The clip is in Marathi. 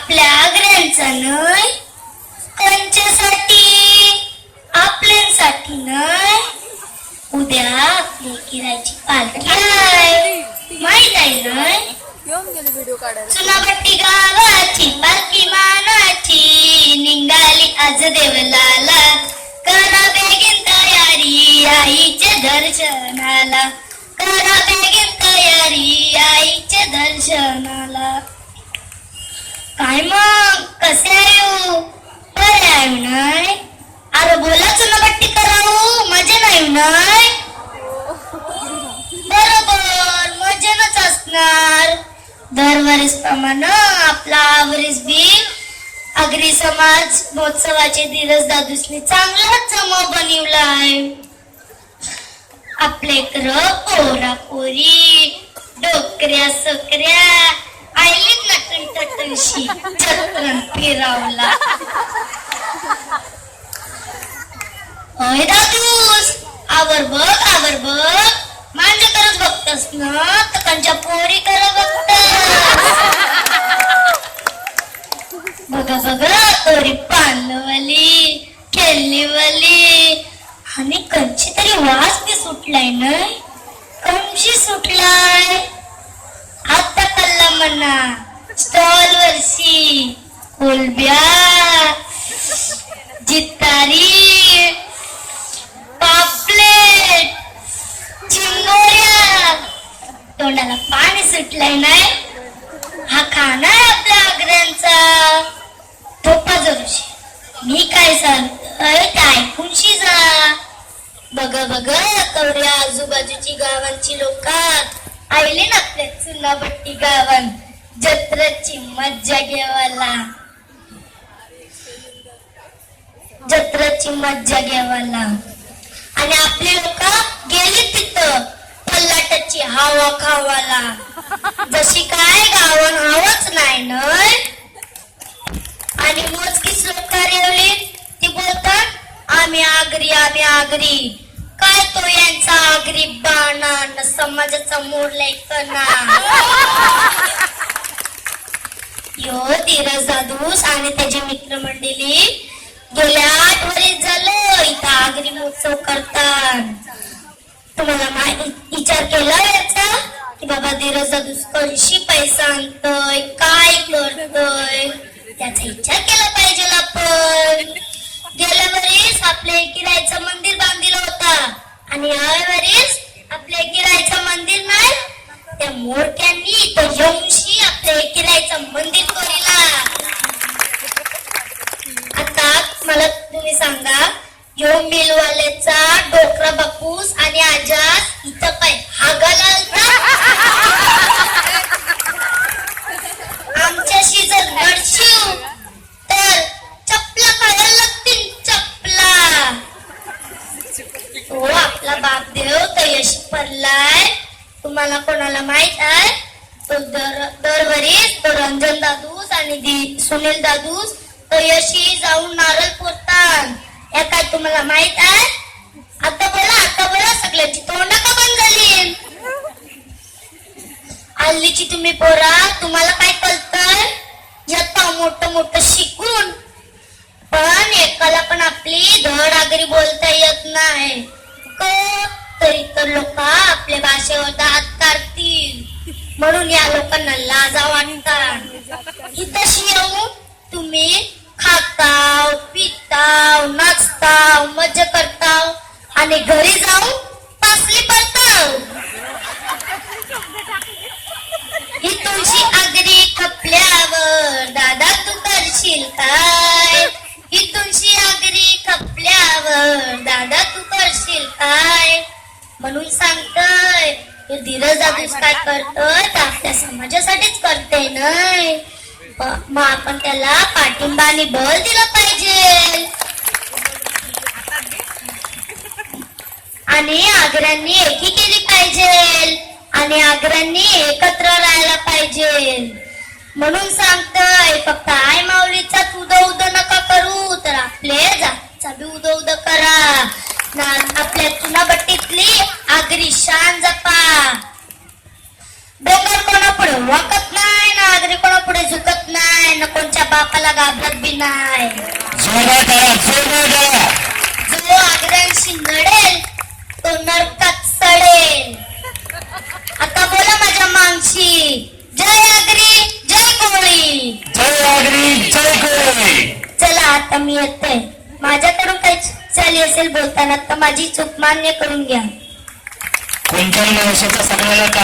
आपल्या आग्र्यांचा नय, त्यांच्यासाठी आपल्यासाठी नय. उद्या आपली किरायची पालखी आहे, माहित आहे नय. चुनाभट्टी गावाची पालखी मानाची निघाली आज देवलाला. करा बेगीन तयारी आईच्या दर्शनाला. करा बेगीन तयारी आईच्या दर्शनाला. काय मग कसे आहे? बरे आहे नाही? अरे बोला चुनाभट्टी करावं मजा नाही नाही. बरोबर मजेनच असणार. दरवर्षी प्रमाणे आपला वरीस बी आगरी समाज महोत्सवाचे धीरज दादूसने चांगलाच जमाव बनवलाय. आपले पोरा पोरी डोकऱ्या सोकऱ्या आईलीत नटन टटनशी चक्रण फिरावला. होय दादूस आवर बघ माझ्या करच बघतस ना तर त्यांच्या पोरी कर बघत. बघा तोरी पानवली खेळलीवली आणि कंची तरी वास बी सुटलाय ना. कंची सुटलाय आता कल्ला म्हणा. स्टॉल वरशी कोलब्या जितारी पापलेट चिंगोऱ्या तोंडाला पाणी सुटलंय नाही. हा खाना आहे आपल्या आग्र्यांचा. थोपा जरूशी मी काय सांगतोय ते ऐकूनशी जा. बघ कवड्या आजूबाजूची गावांची लोक आईले ना आपल्या चुनाभट्टी गावात जत्रेची मज्जा घेवाला. जत्रेची मज्जा घेवाला आणि आपली लोक गेली तिथं पल्लाटाची हवा खावाला. जशी काय गावन हवाच नाही न. आणि मोजकीच लोक रेवली ती बोलतात आम्ही आगरी. काय तो यांचा आगरी बाणा न समाजाचा मोडलाय कणा. यो धीरज दादूस आणि त्याची मित्रमंडळी गेल्या 8 वर्ष झालं इथं आगरी महोत्सव करतात. तुम्हाला विचार केला याचा की बाबा धीरज दादूस कशी पैसा आणतोय काय करतोय त्याचा विचार केला पाहिजे आपण. गेल्या वर्षी आपल्या किरायचं मंदिर बांधलं होता आणि या वर्षी आपल्या किरायचं मंदिर नाही त्या मोठ्यांनी इथं येऊनशी आपल्या किरायचं मंदिर करीला. आता मला तुम्ही सांगा यो मिलवाल्याचा डोकरा बापूस आणि आजास इथं काय हागाला आमच्याशी जर लढशीव तर चपला खायला लागतील चपला. तो आपला बाप देव तो यश पडलाय. तुम्हाला कोणाला माहित आहे तो दरवर्षी तो रंजन दादूस आणि सुनील दादूस तो यशी जाऊन नारळ फोडतात. या काय तुम्हाला माहित आहे? आता बोला सगळ्यांची तोंड का बंद झाली? हल्लीची तुम्ही पोरा तुम्हाला काय कळतंय? येतं मोठं शिकून पण एकाला पण आपली धड आगरी बोलता येत नाही. तरी तर लोक आपल्या भाषेवर दात काढतील म्हणून या लोकांना लाजा वाटतात. इथंशी येऊन तुम्ही खाताव पिताव नाचताव मजा करताव आणि घरी जाऊन पासली पडताव. ही तुळशी आगरी खपल्यावर दादा तू करशील काय? ही तुळशी आगरी खपल्यावर दादा तू करशील काय? म्हणून सांगतोय धीरज दादूस काय करतोय तर आपल्या समाजासाठीच करते नाही. मग आपण त्याला पाठिंबा आणि बळ दिला पाहिजे. आणि आग्र्यांनी एकी केली पाहिजे आणि आग्र्यांनी एकत्र राहायला पाहिजे. म्हणून सांगतोय फक्त आई माऊलीचा उद नका करू तर आपले जातीचा बी उद करा. आपल्या चुनाभट्टीतली आगरी शान जपा. डोंगर कोणापुढे वाकत नाही ना आगरी कोणापुढे झुकत नाही ना कोणच्या बापाला घाबरत बी नाही. जोरात करा, जोरात करा. जो आग्र्यांशी लढेल तो नरकात सडेल. आता बोला माझ्या मागशी, जय आगरी जय कोळी. जय आगरी जय कोळी. चला आता मी येते. माझ्याकडून काही चूक झाली असेल बोलताना तर माझी चूक मान्य करून घ्या. कोणत्याही मनुष्याचा सगळ्याला